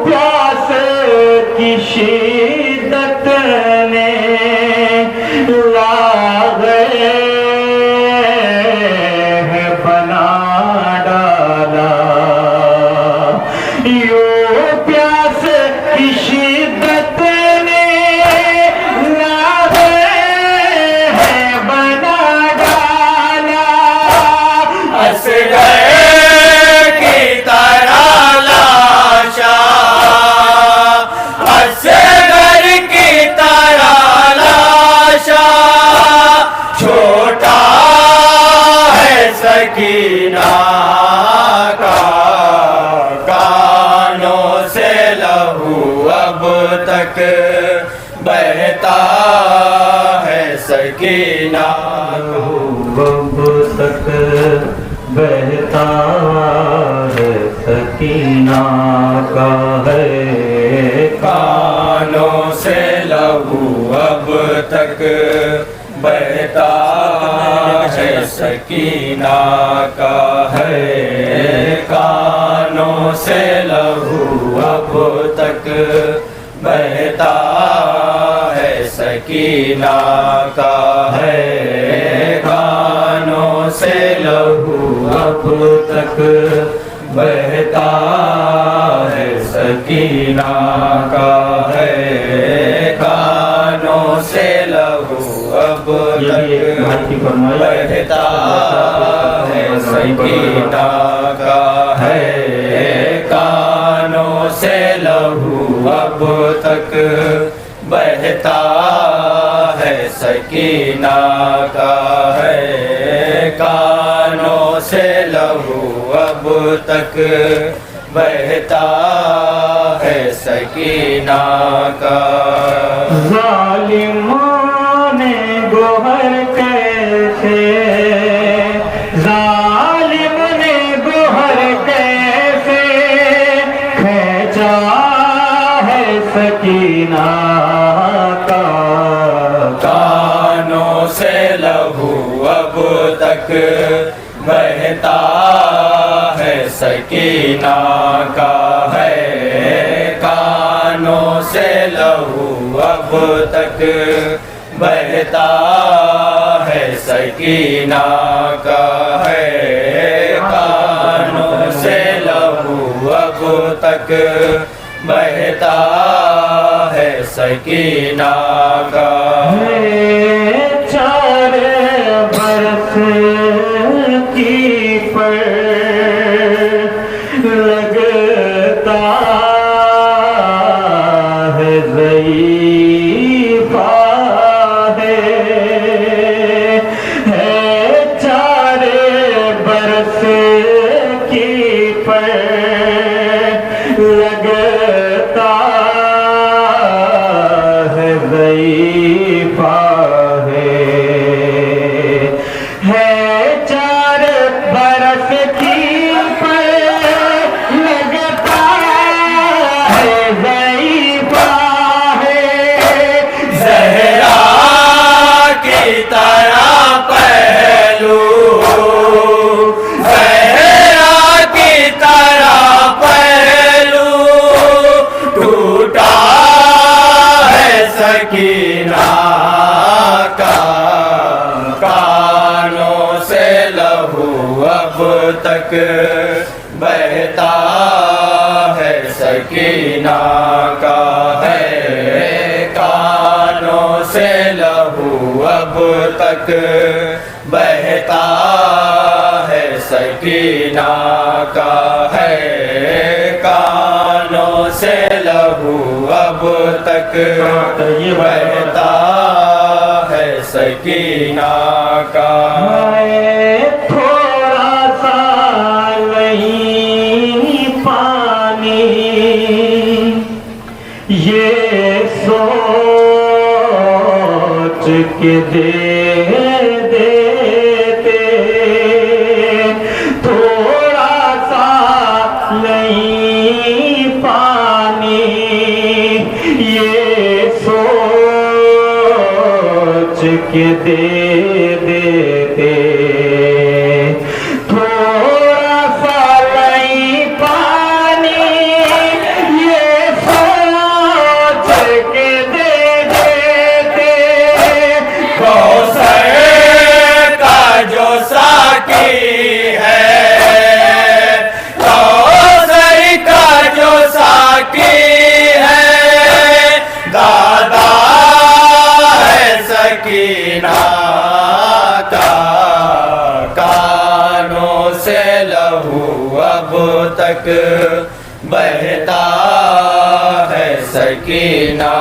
پیاس کی شدت نے لاغے ہے بنا ڈالا، یوں پیاس کی شدت نے لاغے ہے بنا ڈالا، اصغر کی طرح لاشا، اصغر کی طرح لاشا، چھوٹا ہے سکینہ کا، کانوں سے لہو اب تک بہتا ہے سکینہ اب تک بہتا ہے سکینہ کا ہے، کانوں سے لہو اب تک بہتا ہے سکینہ کا ہے، کانوں سے لہو اب تک بہتا ہے سکینہ کا ہے، کانوں سے لہو اب تک بہتا ہے سکینہ کا ہے، کانوں سے لہو اب تک بہتا ہے سکینہ کا ہے، کانوں سے لہو اب تک بہتا ہے سکینہ کا ہے، کانوں سے لہو اب تک بہتا ہے سکینہ کا۔ ظالموں نے گوہر کیسے، ظالم نے گوہر کیسے کھینچا ہے سکینہ کا، کانوں سے لہو اب تک بہتا ہے سکینہ کا ہے، کانوں سے لہو اب تک بہتا ہے سکینہ کا ہے، کانوں سے لہو اب تک بہتا ہے سکینہ کا ہے، چار برس کی پر لگتا ہے ضعیفہ ہے، چار برس کی پر لگتا ہے ضعیفہ ہے، چار برس کی پر لگتا ہے ضعیفہ ہے، زہرا کی طرح پہلو، زہرا کی طرح پہلو ٹوٹا ہے سکینہ کا، کانوں سے لہو اب تک بہتا ہے سکینہ کا ہے، کانوں سے لہو اب تک بہتا ہے سکینہ کا ہے، کانوں سے لہو اب تک بہتا ہے سکینہ کا۔ تھوڑا سا نہیں پانی یہ سوچ کے دے دیتے، تھوڑا سا نہیں پانی یہ سوچ کے دے دیتے، تھوڑا سا نہیں پانی یہ بہتا ہے سکینہ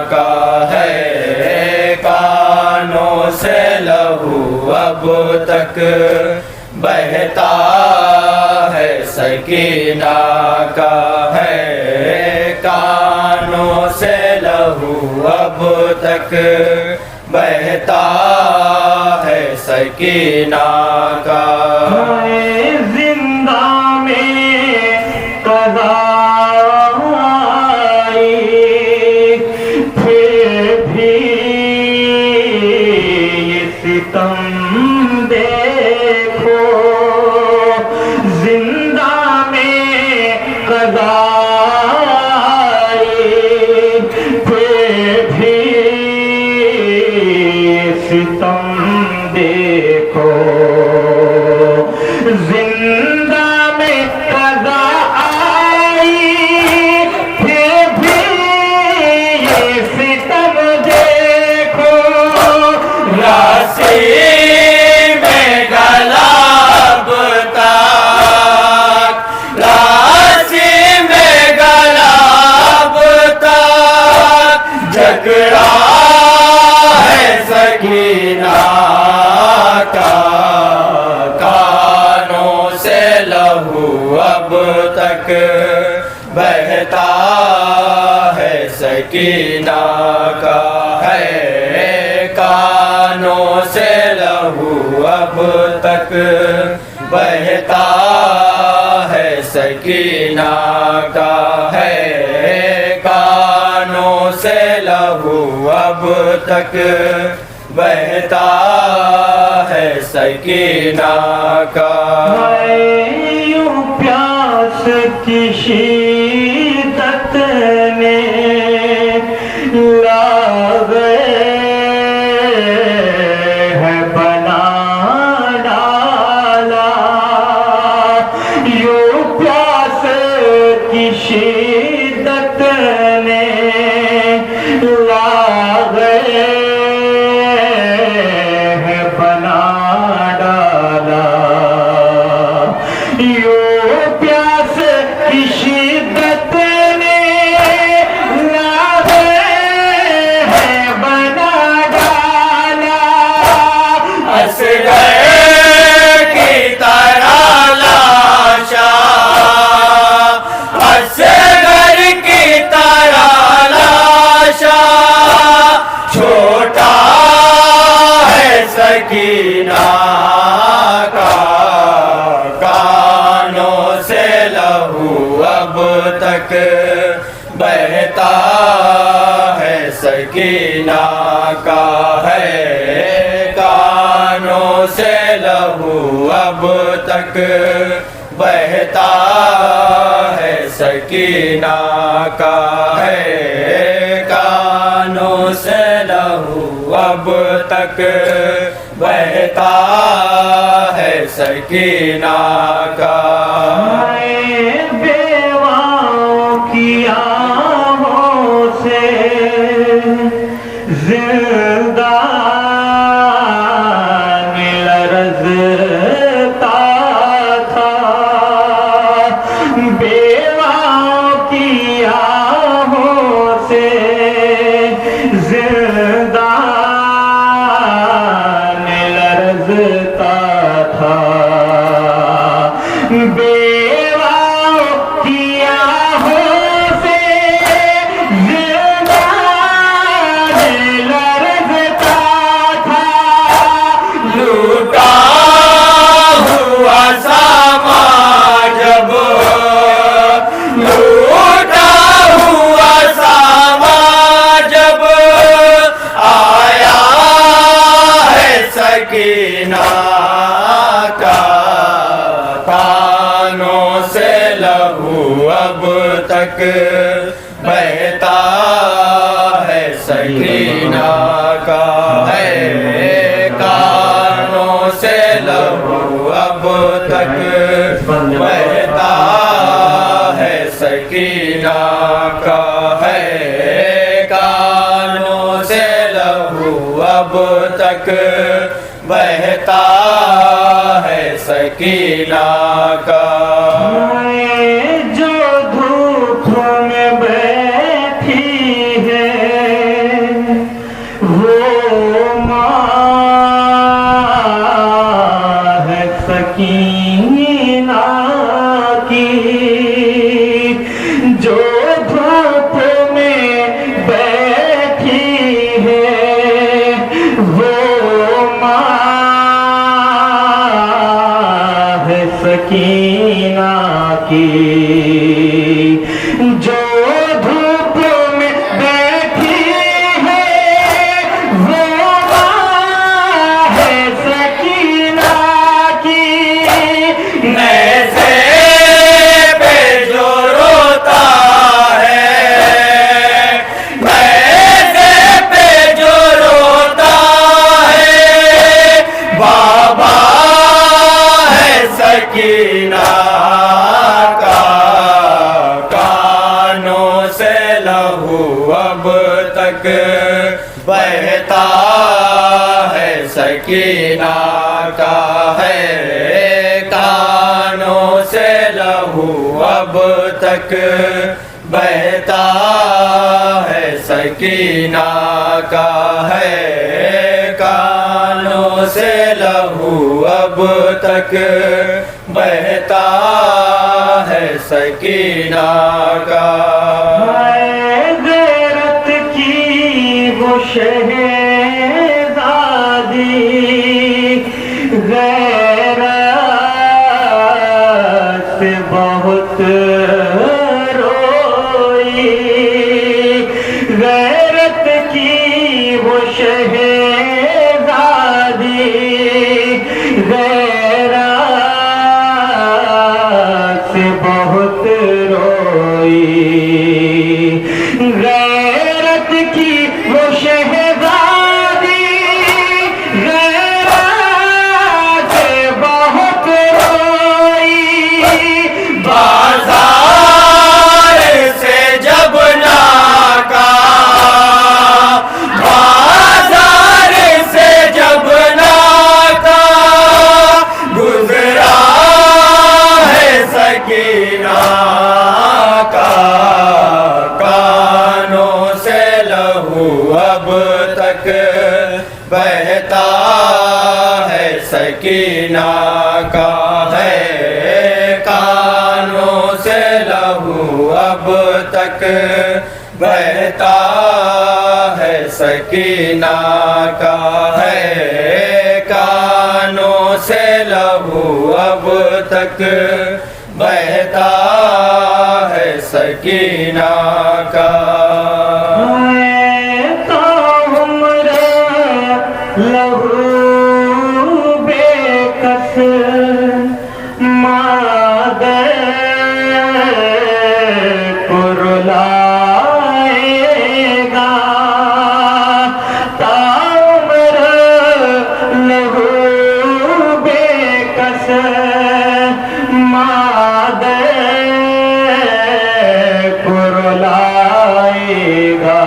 کا ہے کانوں سے لہو اب تک بہتا ہے سکینہ کا ہے کانوں سے لہو اب تک بہتا ہے سکینہ کا زندہ میں قضا آئی پھر بھی یہ ستم دیکھو زندہ میں قضا آئی پھر بھی ستم دیکھو زندہ میں قضا آئی پھر بھی یہ ستم دیکھو راسی میں گلاب تک راسی میں گلاب تک جھگڑا ہے سکینہ کا کانوں سے لہو اب تک بہتا ہے سکینہ کا ہے کانوں سے لہو اب تک بہتا ہے سکینہ کا ہے کانوں سے لہو اب تک بہتا ہے سکینہ کا یوں پیاس کی شدت نے لاغے ہے بنا ڈالا یوں پیاس کی شدت نے لاغے ہے بنا ڈالا یوں پیاس کی شدت نے لاغے ہے بنا ڈالا اصغر کی طرح لاشا اصغر کی طرح لاشا چھوٹا ہے سکینہ کا کانوں سے لہو اب تک بہتا ہے سکینہ کا ہے کانوں سے لہو اب تک بہتا ہے سکینہ کا ہے کانوں سے لہو اب تک بہتا ہے سکینہ کا بیواؤں کی آہوں سے زندہ لرزتا تھا بیواؤں کی آہوں سے زندہ لرزتا تھا بیواؤں کی آہوں سے زندہ لرزتا تھا لوٹا ہوا ساما جب لوٹا ہوا ساما جب آیا ہے سکینہ کا کانوں سے لہو اب تک بہتا ہے سکینہ کا ہے کانوں سے لہو اب تک بہتا ہے سکینہ کا ہے کانوں سے لہو اب تک بہتا ہے سکینہ کا دھوپ میں بیٹھی ہے وہ ماں ہے سکینہ کی، جو دھوپ میں بیٹھی ہے وہ ماں ہے سکینہ کی، نیزے پہ جو روتا ہے، نیزے پہ جو روتا ہے، بابا ہے سکینہ کا، کانوں سے لہو اب تک بہتا ہے سکینہ کا ہے، کانوں سے لہو اب تک بہتا ہے سکینہ کا ہے، کانوں سے لہو اب تک بہتا ہے سکینہ کا۔ غیرت کی وہ شہزادی، غیرت سے بہت روئی، غیرت کی وہ شہزادی، غیرت سے بہت روئی، غیرت کی وہ شہزادی، غیرت سے بہت روئی، بازار سے جب ناکا، بازار سے جب ناکا گزرا ہے سکینہ کا، کانوں سے لہو اب تک بہتا ہے سکینہ کا ہے، کانوں سے لہو اب تک بہتا ہے سکینہ کا ہے، کانوں سے لہو اب تک بہتا ہے سکینہ کا۔ لہو بے کس مادر کو رلائے گا، تاعمر لہو بے کس مادر کو رلائے گا،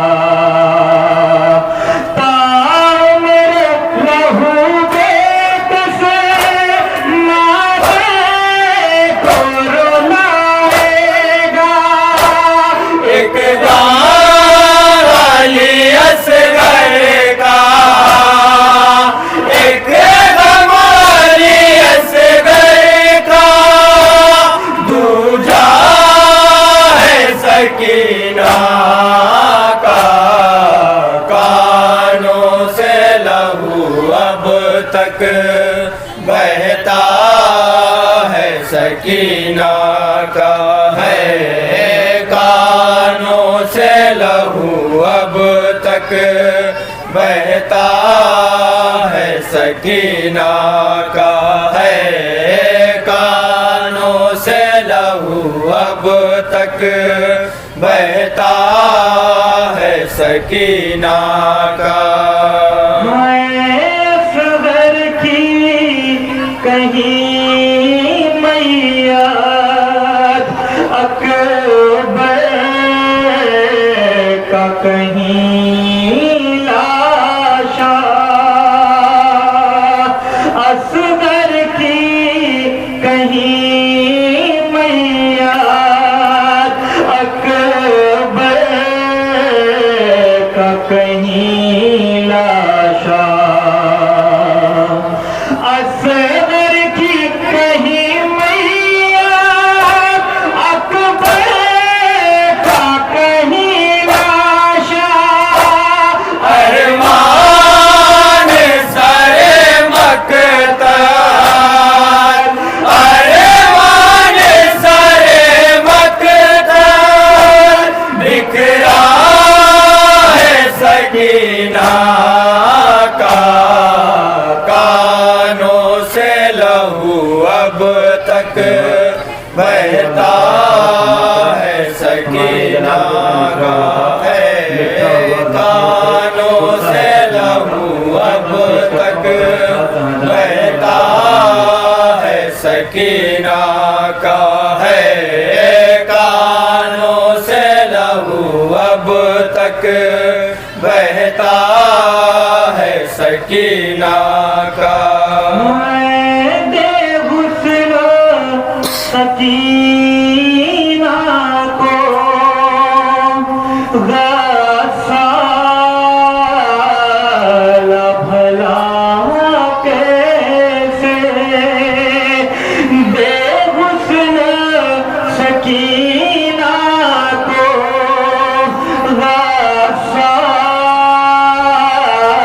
سکینہ کا، کانوں سے لہو اب تک بہتا ہے سکینہ کا ہے، کانوں سے لہو اب تک بہتا ہے سکینہ کا ہے، کانوں سے لہو اب تک بہتا ہے سکینہ کا۔ صغر کی کہیں میت، اکبر کا کہیں لاشا، اصغر کی کہیں میت، اکبر کا کہیں لاشا، اصغر کی کہیں میت، اکبر کا سکینہ کا ہے کانوں سے لہو اب تک بہتا ہے سکینہ کا ہے کانوں سے لہو اب تک بہتا ہے سکینہ کا سکینہ کو غسال بھلا کیسے بے حسن سکینہ کو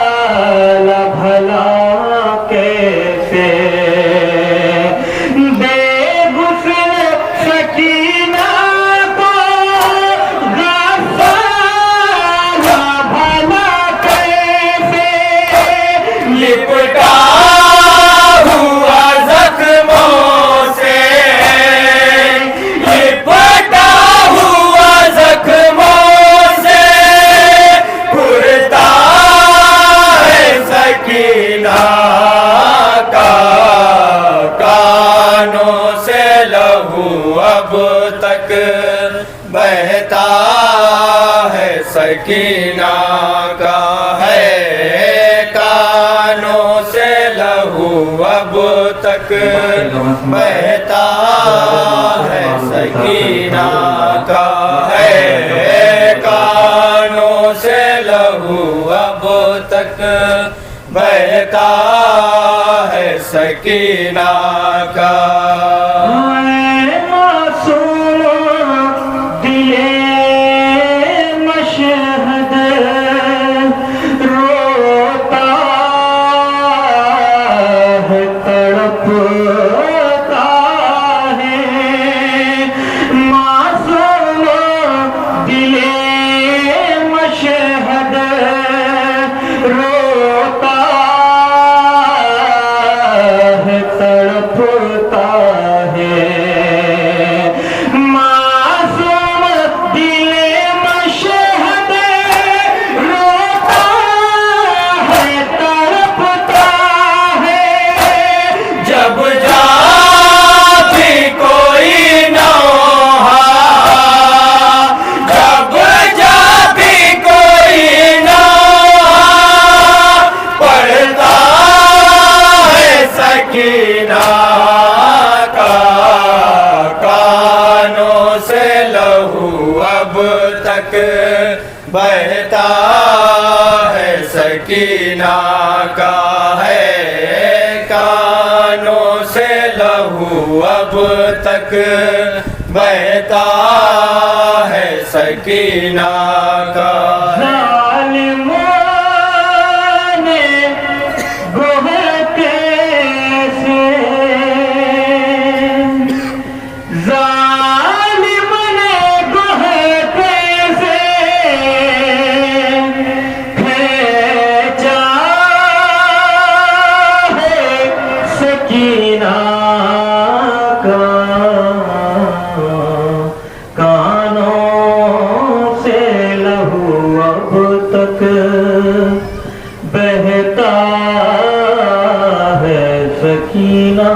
غسال بھلا کیسے لپٹا ہوا زخموں سے لپٹا ہوا زخموں سے پھرتا ہے سکینہ کا کانوں سے لہو اب تک بہتا ہے سکینہ کا ہے کانوں سے لہو اب تک بہتا ہے سکینہ کا ہے کانوں سے لہو اب تک بہتا ہے سکینہ کا اب تک بہتا ہے سکینہ کا ہے کانوں سے لہو اب تک بہتا ہے سکینہ کا بہتا ہے سکینہ